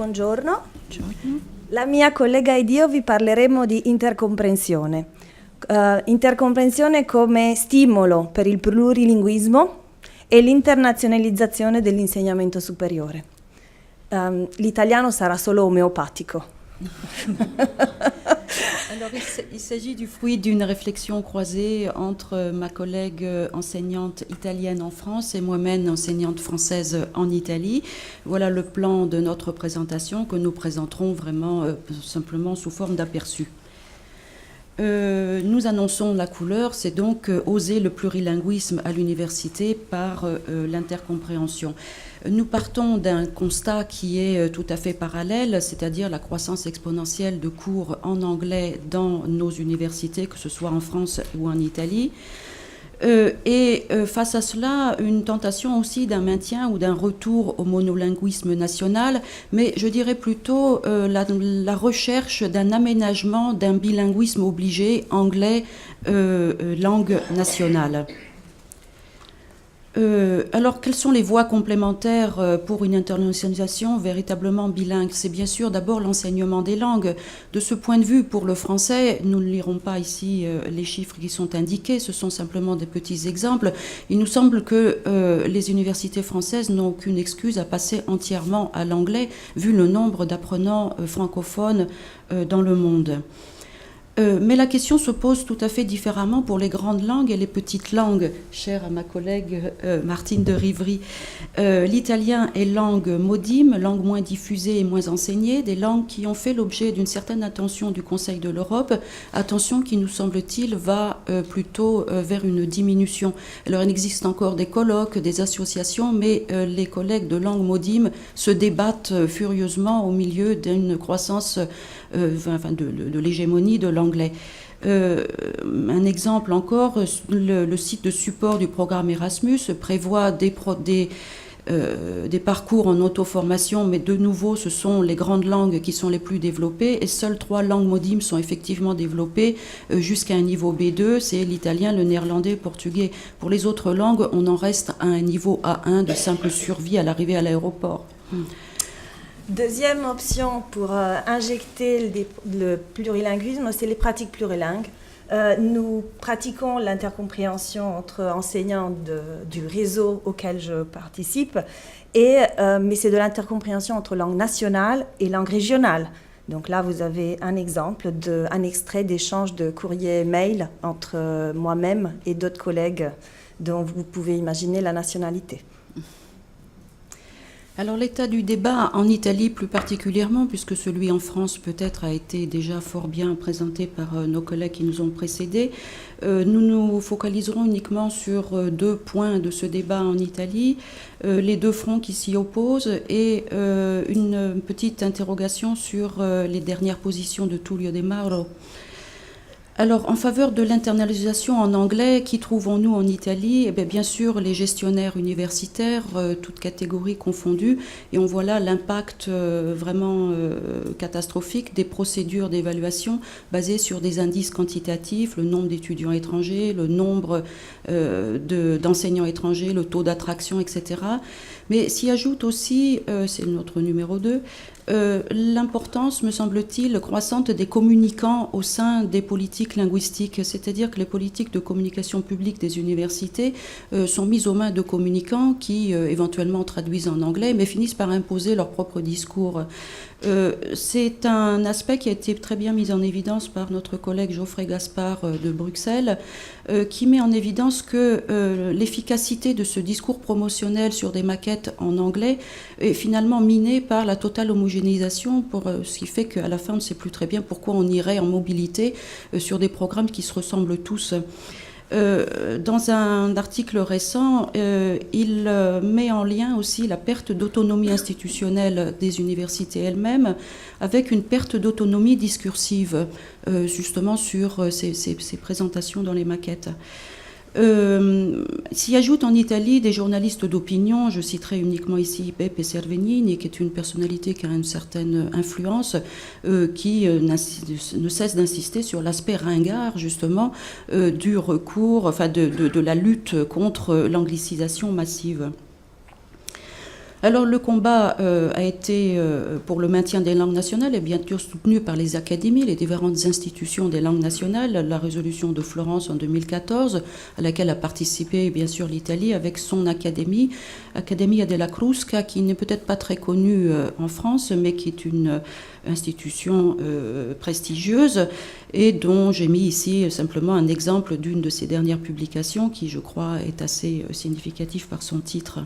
Buongiorno. La mia collega ed io vi parleremo di intercomprensione. Intercomprensione come stimolo per il plurilinguismo e l'internazionalizzazione dell'insegnamento superiore. L'italiano sarà solo omeopatico. Alors, il s'agit du fruit d'une réflexion croisée entre ma collègue enseignante italienne en France et moi-même enseignante française en Italie. Voilà le plan de notre présentation que nous présenterons vraiment simplement sous forme d'aperçu. Nous annonçons la couleur, c'est donc oser le plurilinguisme à l'université par l'intercompréhension. Nous partons d'un constat qui est tout à fait parallèle, c'est-à-dire la croissance exponentielle de cours en anglais dans nos universités, que ce soit en France ou en Italie. Face à cela, une tentation aussi d'un maintien ou d'un retour au monolinguisme national, mais je dirais plutôt la recherche d'un aménagement d'un bilinguisme obligé anglais langue nationale. Alors, quelles sont les voies complémentaires pour une internationalisation véritablement bilingue? C'est bien sûr d'abord l'enseignement des langues. De ce point de vue, pour le français, nous ne lirons pas ici les chiffres qui sont indiqués, ce sont simplement des petits exemples. Il nous semble que les universités françaises n'ont aucune excuse à passer entièrement à l'anglais, vu le nombre d'apprenants francophones dans le monde. Mais la question se pose tout à fait différemment pour les grandes langues et les petites langues, chère à ma collègue Martine de Rivry. L'italien est langue modime, langue moins diffusée et moins enseignée, des langues qui ont fait l'objet d'une certaine attention du Conseil de l'Europe, attention qui, nous semble-t-il, va plutôt vers une diminution. Alors, il existe encore des colloques, des associations, mais les collègues de langue modime se débattent furieusement au milieu d'une croissance de l'hégémonie de l'anglais. Un exemple encore, le site de support du programme Erasmus prévoit des parcours en auto-formation, mais de nouveau, ce sont les grandes langues qui sont les plus développées, et seules 3 langues modimes sont effectivement développées jusqu'à un niveau B2, c'est l'italien, le néerlandais, le portugais. Pour les autres langues, on en reste à un niveau A1 de simple survie à l'arrivée à l'aéroport. Deuxième option pour injecter le plurilinguisme, c'est les pratiques plurilingues. Nous pratiquons l'intercompréhension entre enseignants du réseau auquel je participe, mais c'est de l'intercompréhension entre langue nationale et langue régionale. Donc là, vous avez un exemple, un extrait d'échange de courrier-mail entre moi-même et d'autres collègues dont vous pouvez imaginer la nationalité. Alors l'état du débat en Italie plus particulièrement, puisque celui en France peut-être a été déjà fort bien présenté par nos collègues qui nous ont précédés, nous nous focaliserons uniquement sur 2 points de ce débat en Italie, les 2 fronts qui s'y opposent et une petite interrogation sur les dernières positions de Tullio De Mauro. Alors, en faveur de l'internalisation en anglais, qui trouvons-nous en Italie? Eh bien sûr, les gestionnaires universitaires, toutes catégories confondues, et on voit là l'impact vraiment catastrophique des procédures d'évaluation basées sur des indices quantitatifs, le nombre d'étudiants étrangers, le nombre d'enseignants étrangers, le taux d'attraction, etc. Mais s'y ajoute aussi, c'est notre numéro 2, l'importance, me semble-t-il, croissante des communicants au sein des politiques linguistiques, c'est-à-dire que les politiques de communication publique des universités sont mises aux mains de communicants qui éventuellement traduisent en anglais, mais finissent par imposer leur propre discours. C'est un aspect qui a été très bien mis en évidence par notre collègue Geoffrey Gaspard de Bruxelles, qui met en évidence que l'efficacité de ce discours promotionnel sur des maquettes en anglais est finalement minée par la totale homogénéisation, ce qui fait qu'à la fin on ne sait plus très bien pourquoi on irait en mobilité sur des programmes qui se ressemblent tous. Dans un article récent, il met en lien aussi la perte d'autonomie institutionnelle des universités elles-mêmes avec une perte d'autonomie discursive, justement sur ces présentations dans les maquettes. S'y ajoutent en Italie des journalistes d'opinion, je citerai uniquement ici Beppe Cervenini, qui est une personnalité qui a une certaine influence, qui ne cesse d'insister sur l'aspect ringard, justement, du recours, enfin de la lutte contre l'anglicisation massive. Alors le combat a été pour le maintien des langues nationales et bien sûr soutenu par les académies, les différentes institutions des langues nationales, la résolution de Florence en 2014, à laquelle a participé bien sûr l'Italie avec son académie, Accademia della Crusca, qui n'est peut-être pas très connue en France, mais qui est une institution prestigieuse et dont j'ai mis ici simplement un exemple d'une de ses dernières publications qui, je crois, est assez significative par son titre.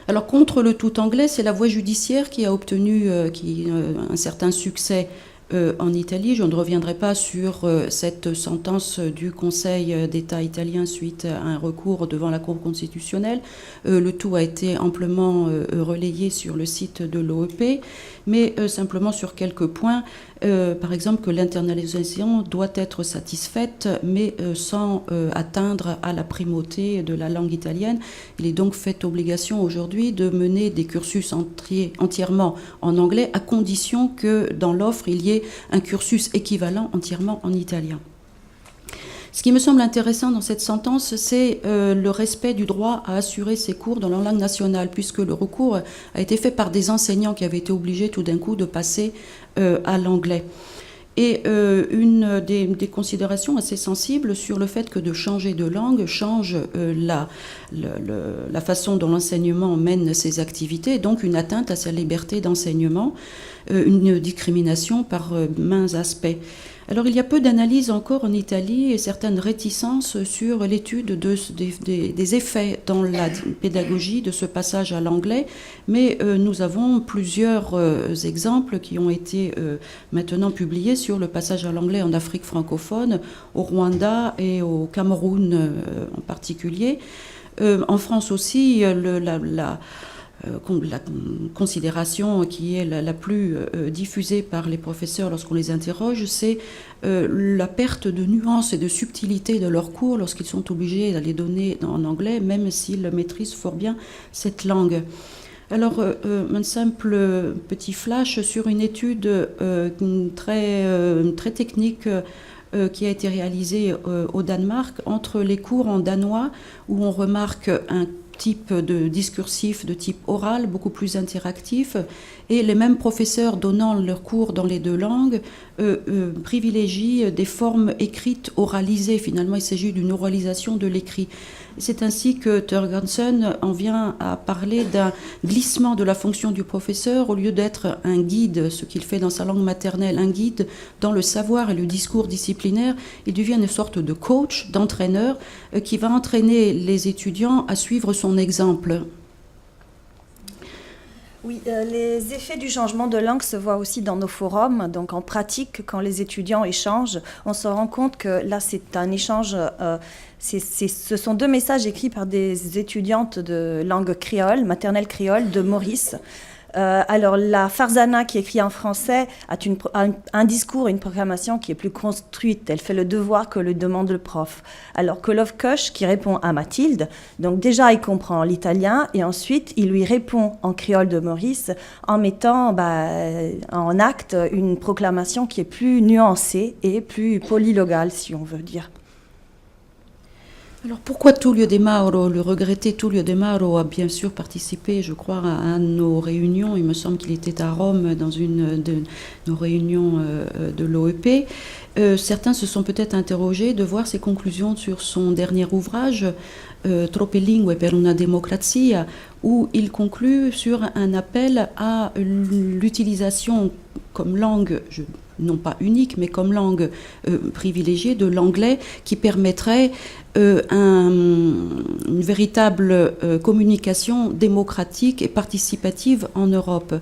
Alors contre le tout anglais, c'est la voie judiciaire qui a obtenu un certain succès en Italie. Je ne reviendrai pas sur cette sentence du Conseil d'État italien suite à un recours devant la Cour constitutionnelle. Le tout a été amplement relayé sur le site de l'OEP, mais simplement sur quelques points. Par exemple, que l'internalisation doit être satisfaite, mais sans atteindre à la primauté de la langue italienne. Il est donc fait obligation aujourd'hui de mener des cursus entièrement en anglais, à condition que dans l'offre, il y ait un cursus équivalent entièrement en italien. Ce qui me semble intéressant dans cette sentence, c'est le respect du droit à assurer ses cours dans leur langue nationale, puisque le recours a été fait par des enseignants qui avaient été obligés tout d'un coup de passer à l'anglais. Et une des considérations assez sensibles sur le fait que de changer de langue change la façon dont l'enseignement mène ses activités, donc une atteinte à sa liberté d'enseignement, une discrimination par maints aspects. Alors il y a peu d'analyses encore en Italie et certaines réticences sur l'étude des effets dans la pédagogie de ce passage à l'anglais, mais nous avons plusieurs exemples qui ont été maintenant publiés sur le passage à l'anglais en Afrique francophone, au Rwanda et au Cameroun en particulier. En France aussi, la considération qui est la plus diffusée par les professeurs lorsqu'on les interroge, c'est la perte de nuances et de subtilité de leurs cours lorsqu'ils sont obligés d'aller donner en anglais, même s'ils maîtrisent fort bien cette langue. Alors, un simple petit flash sur une étude très technique qui a été réalisée au Danemark entre les cours en danois, où on remarque un type de discursif de type oral, beaucoup plus interactif, et les mêmes professeurs donnant leurs cours dans les deux langues privilégient des formes écrites oralisées. Finalement, il s'agit d'une oralisation de l'écrit. C'est ainsi que Thorgersen en vient à parler d'un glissement de la fonction du professeur. Au lieu d'être un guide, ce qu'il fait dans sa langue maternelle, un guide dans le savoir et le discours disciplinaire, il devient une sorte de coach, d'entraîneur, qui va entraîner les étudiants à suivre son exemple. Oui, les effets du changement de langue se voient aussi dans nos forums. Donc en pratique, quand les étudiants échangent, on se rend compte que là, c'est un échange. Ce sont deux messages écrits par des étudiantes de langue créole, maternelle créole, de Maurice. Alors la Farzana, qui écrit en français, a un discours, une proclamation qui est plus construite. Elle fait le devoir que le demande le prof. Alors que Lovkosh, qui répond à Mathilde, donc déjà il comprend l'italien et ensuite il lui répond en créole de Maurice en mettant en acte une proclamation qui est plus nuancée et plus polylogale, si on veut dire. Alors pourquoi Tullio De Mauro? Le regretté Tullio De Mauro a bien sûr participé, je crois, à nos réunions. Il me semble qu'il était à Rome dans une de nos réunions de l'OEP. Certains se sont peut-être interrogés de voir ses conclusions sur son dernier ouvrage, Troppe lingue per una democrazia, où il conclut sur un appel à l'utilisation comme langue, non pas unique, mais comme langue privilégiée de l'anglais, qui permettrait une véritable communication démocratique et participative en Europe.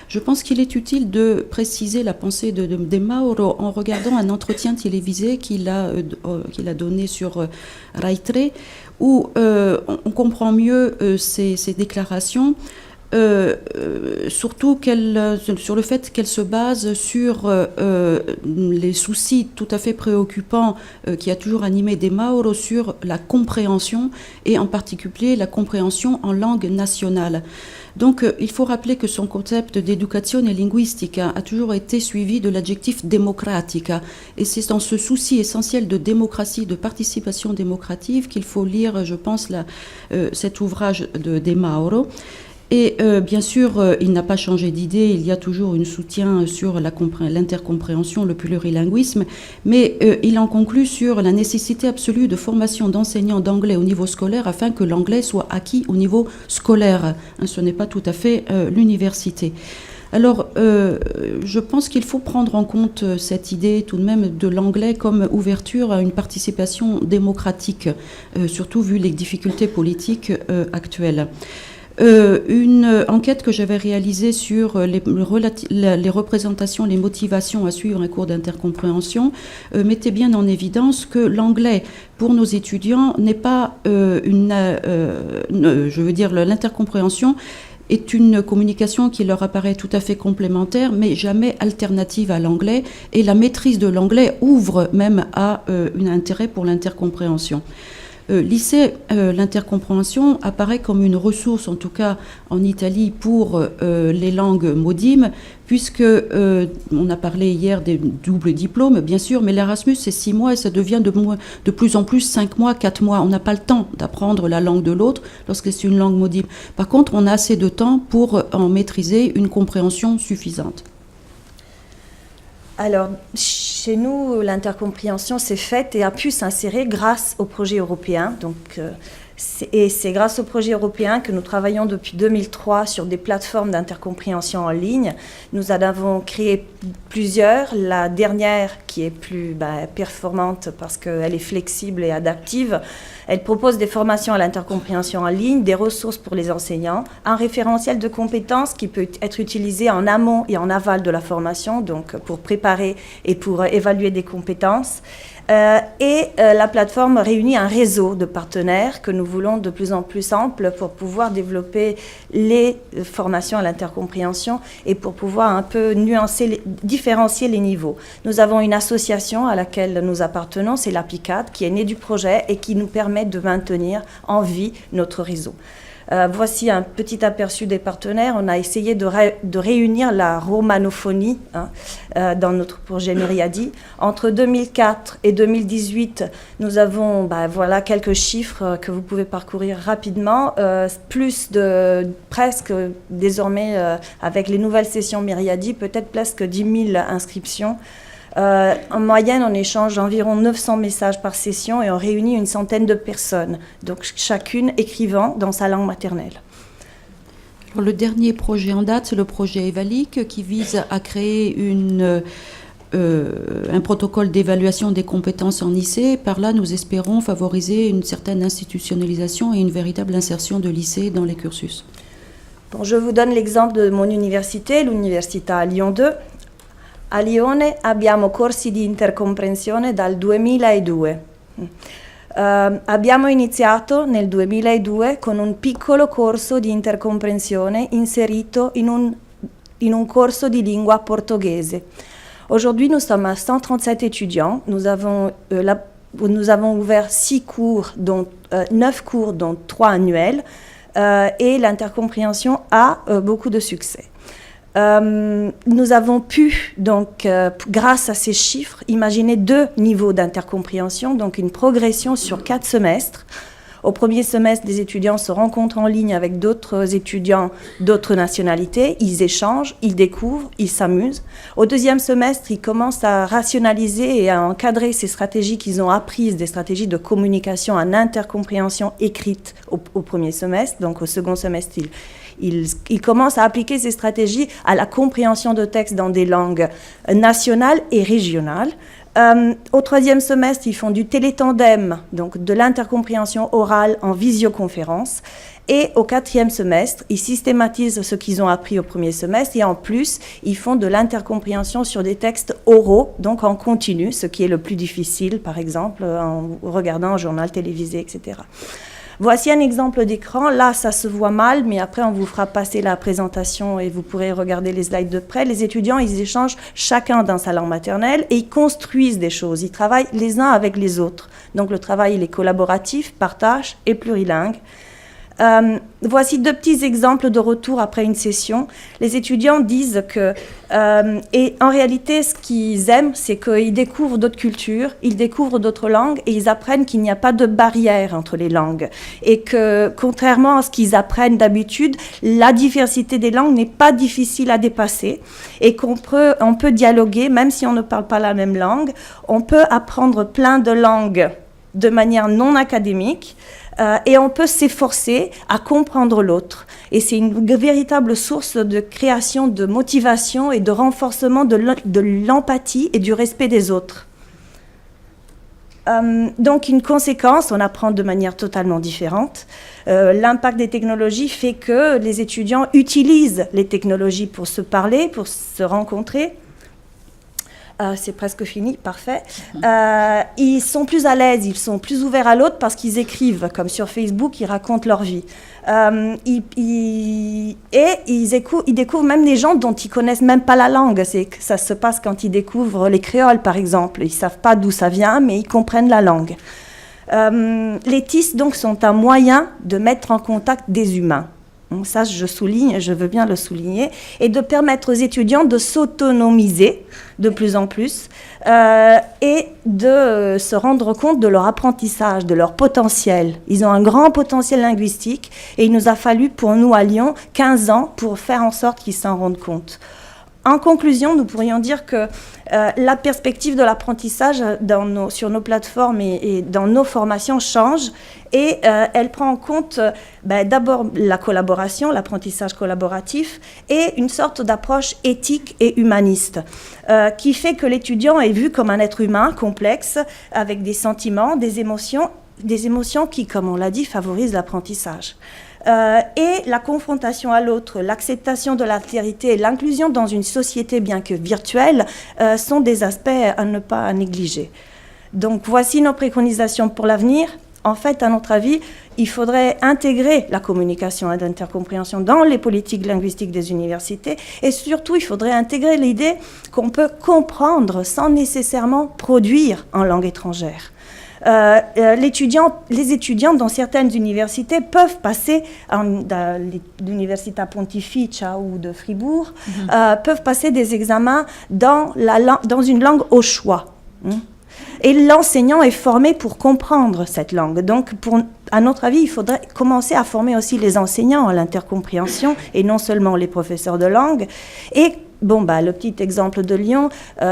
Je pense qu'il est utile de préciser la pensée de Mauro en regardant un entretien télévisé qu'il a donné sur Rai 3, où on comprend mieux ses déclarations. surtout sur le fait qu'elle se base sur les soucis tout à fait préoccupants qui a toujours animé De Mauro sur la compréhension et en particulier la compréhension en langue nationale. Donc il faut rappeler que son concept d'educazione linguistica a toujours été suivi de l'adjectif democratica, et c'est dans ce souci essentiel de démocratie, de participation démocratique qu'il faut lire, je pense, cet ouvrage de De Mauro. Et bien sûr, il n'a pas changé d'idée, il y a toujours un soutien sur l'intercompréhension, le plurilinguisme, mais il en conclut sur la nécessité absolue de formation d'enseignants d'anglais au niveau scolaire afin que l'anglais soit acquis au niveau scolaire. Ce n'est pas tout à fait l'université. Alors, je pense qu'il faut prendre en compte cette idée tout de même de l'anglais comme ouverture à une participation démocratique, surtout vu les difficultés politiques actuelles. Une enquête que j'avais réalisée sur les représentations, les motivations à suivre un cours d'intercompréhension mettait bien en évidence que l'anglais pour nos étudiants n'est pas l'intercompréhension est une communication qui leur apparaît tout à fait complémentaire, mais jamais alternative à l'anglais, et la maîtrise de l'anglais ouvre même à un intérêt pour l'intercompréhension. Lycée, l'intercompréhension apparaît comme une ressource, en tout cas en Italie, pour les langues modimes, puisque on a parlé hier des doubles diplômes, bien sûr, mais l'Erasmus, c'est 6 mois et ça devient de plus en plus 5 mois, 4 mois. On n'a pas le temps d'apprendre la langue de l'autre lorsque c'est une langue modible. Par contre, on a assez de temps pour en maîtriser une compréhension suffisante. Alors, chez nous, l'intercompréhension s'est faite et a pu s'insérer grâce au projet européen. Donc, c'est grâce au projet européen que nous travaillons depuis 2003 sur des plateformes d'intercompréhension en ligne. Nous en avons créé plusieurs. La dernière, qui est plus performante parce qu'elle est flexible et adaptive, elle propose des formations à l'intercompréhension en ligne, des ressources pour les enseignants, un référentiel de compétences qui peut être utilisé en amont et en aval de la formation, donc pour préparer et pour évaluer des compétences. La plateforme réunit un réseau de partenaires que nous voulons de plus en plus ample pour pouvoir développer les formations à l'intercompréhension et pour pouvoir un peu différencier les niveaux. Nous avons une association à laquelle nous appartenons, c'est l'APICAD, qui est née du projet et qui nous permet de maintenir en vie notre réseau. Voici un petit aperçu des partenaires. On a essayé de réunir la romanophonie dans notre projet Myriadi. Entre 2004 et 2018, nous avons quelques chiffres que vous pouvez parcourir rapidement. Plus de presque désormais, avec les nouvelles sessions Myriadi, peut-être presque 10 000 inscriptions. En moyenne, on échange environ 900 messages par session et on réunit une centaine de personnes, donc chacune écrivant dans sa langue maternelle. Alors, le dernier projet en date, c'est le projet EVALIC qui vise à créer un protocole d'évaluation des compétences en lycée. Par là, nous espérons favoriser une certaine institutionnalisation et une véritable insertion de lycée dans les cursus. Bon, je vous donne l'exemple de mon université, l'Università Lyon 2. A Lione abbiamo corsi di intercomprensione dal 2002. Abbiamo iniziato nel 2002 con un piccolo corso di intercomprensione inserito in un corso di lingua portoghese. Aujourd'hui, nous sommes à 137 étudiants. Nous avons ouvert 6 cours, dont 9 cours, dont 3 annuels. Et l'intercompréhension a beaucoup de succès. Nous avons pu, donc, grâce à ces chiffres, imaginer 2 niveaux d'intercompréhension, donc une progression sur 4 semestres. Au premier semestre, les étudiants se rencontrent en ligne avec d'autres étudiants d'autres nationalités, ils échangent, ils découvrent, ils s'amusent. Au deuxième semestre, ils commencent à rationaliser et à encadrer ces stratégies qu'ils ont apprises, des stratégies de communication en intercompréhension écrite au premier semestre. Donc au second semestre, ils commencent à appliquer ces stratégies à la compréhension de textes dans des langues nationales et régionales. Au troisième semestre, ils font du télétandem, donc de l'intercompréhension orale en visioconférence. Et au quatrième semestre, ils systématisent ce qu'ils ont appris au premier semestre et en plus, ils font de l'intercompréhension sur des textes oraux, donc en continu, ce qui est le plus difficile, par exemple, en regardant un journal télévisé, etc. Voici un exemple d'écran. Là, ça se voit mal, mais après, on vous fera passer la présentation et vous pourrez regarder les slides de près. Les étudiants, ils échangent chacun dans sa langue maternelle et ils construisent des choses. Ils travaillent les uns avec les autres. Donc, le travail, il est collaboratif, partage et plurilingue. Voici 2 petits exemples de retour après une session. Les étudiants disent que, et en réalité, ce qu'ils aiment, c'est qu'ils découvrent d'autres cultures, ils découvrent d'autres langues et ils apprennent qu'il n'y a pas de barrière entre les langues. Et que, contrairement à ce qu'ils apprennent d'habitude, la diversité des langues n'est pas difficile à dépasser et qu'on peut dialoguer, même si on ne parle pas la même langue. On peut apprendre plein de langues de manière non académique. Et on peut s'efforcer à comprendre l'autre. Et c'est une véritable source de création, de motivation et de renforcement de l'empathie et du respect des autres. Donc, une conséquence, on apprend de manière totalement différente. L'impact des technologies fait que les étudiants utilisent les technologies pour se parler, pour se rencontrer. C'est presque fini, parfait. Ils sont plus à l'aise, ils sont plus ouverts à l'autre parce qu'ils écrivent, comme sur Facebook, ils racontent leur vie. Ils découvrent même des gens dont ils connaissent même pas la langue. Ça se passe quand ils découvrent les créoles, par exemple. Ils savent pas d'où ça vient, mais ils comprennent la langue. Les TIS, donc, sont un moyen de mettre en contact des humains. Donc ça, je veux bien le souligner, et de permettre aux étudiants de s'autonomiser de plus en plus et de se rendre compte de leur apprentissage, de leur potentiel. Ils ont un grand potentiel linguistique et il nous a fallu, pour nous à Lyon, 15 ans pour faire en sorte qu'ils s'en rendent compte. En conclusion, nous pourrions dire que la perspective de l'apprentissage sur nos plateformes et dans nos formations change et elle prend en compte d'abord la collaboration, l'apprentissage collaboratif et une sorte d'approche éthique et humaniste qui fait que l'étudiant est vu comme un être humain complexe avec des sentiments, des émotions qui, comme on l'a dit, favorisent l'apprentissage. Et la confrontation à l'autre, l'acceptation de l'altérité et l'inclusion dans une société bien que virtuelle sont des aspects à ne pas négliger. Donc voici nos préconisations pour l'avenir. En fait, à notre avis, il faudrait intégrer la communication et l'intercompréhension dans les politiques linguistiques des universités et surtout, il faudrait intégrer l'idée qu'on peut comprendre sans nécessairement produire en langue étrangère. Les étudiants dans certaines universités peuvent passer, dans l'Università Pontificia ou de Fribourg, peuvent passer des examens dans une langue au choix. Et l'enseignant est formé pour comprendre cette langue. Donc, à notre avis, il faudrait commencer à former aussi les enseignants à l'intercompréhension et non seulement les professeurs de langue. Et le petit exemple de Lyon,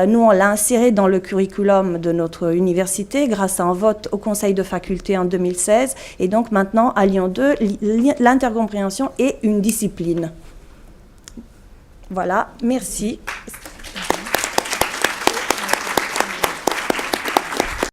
nous, on l'a inséré dans le curriculum de notre université grâce à un vote au conseil de faculté en 2016. Et donc maintenant, à Lyon 2, l'intercompréhension est une discipline. Voilà, merci.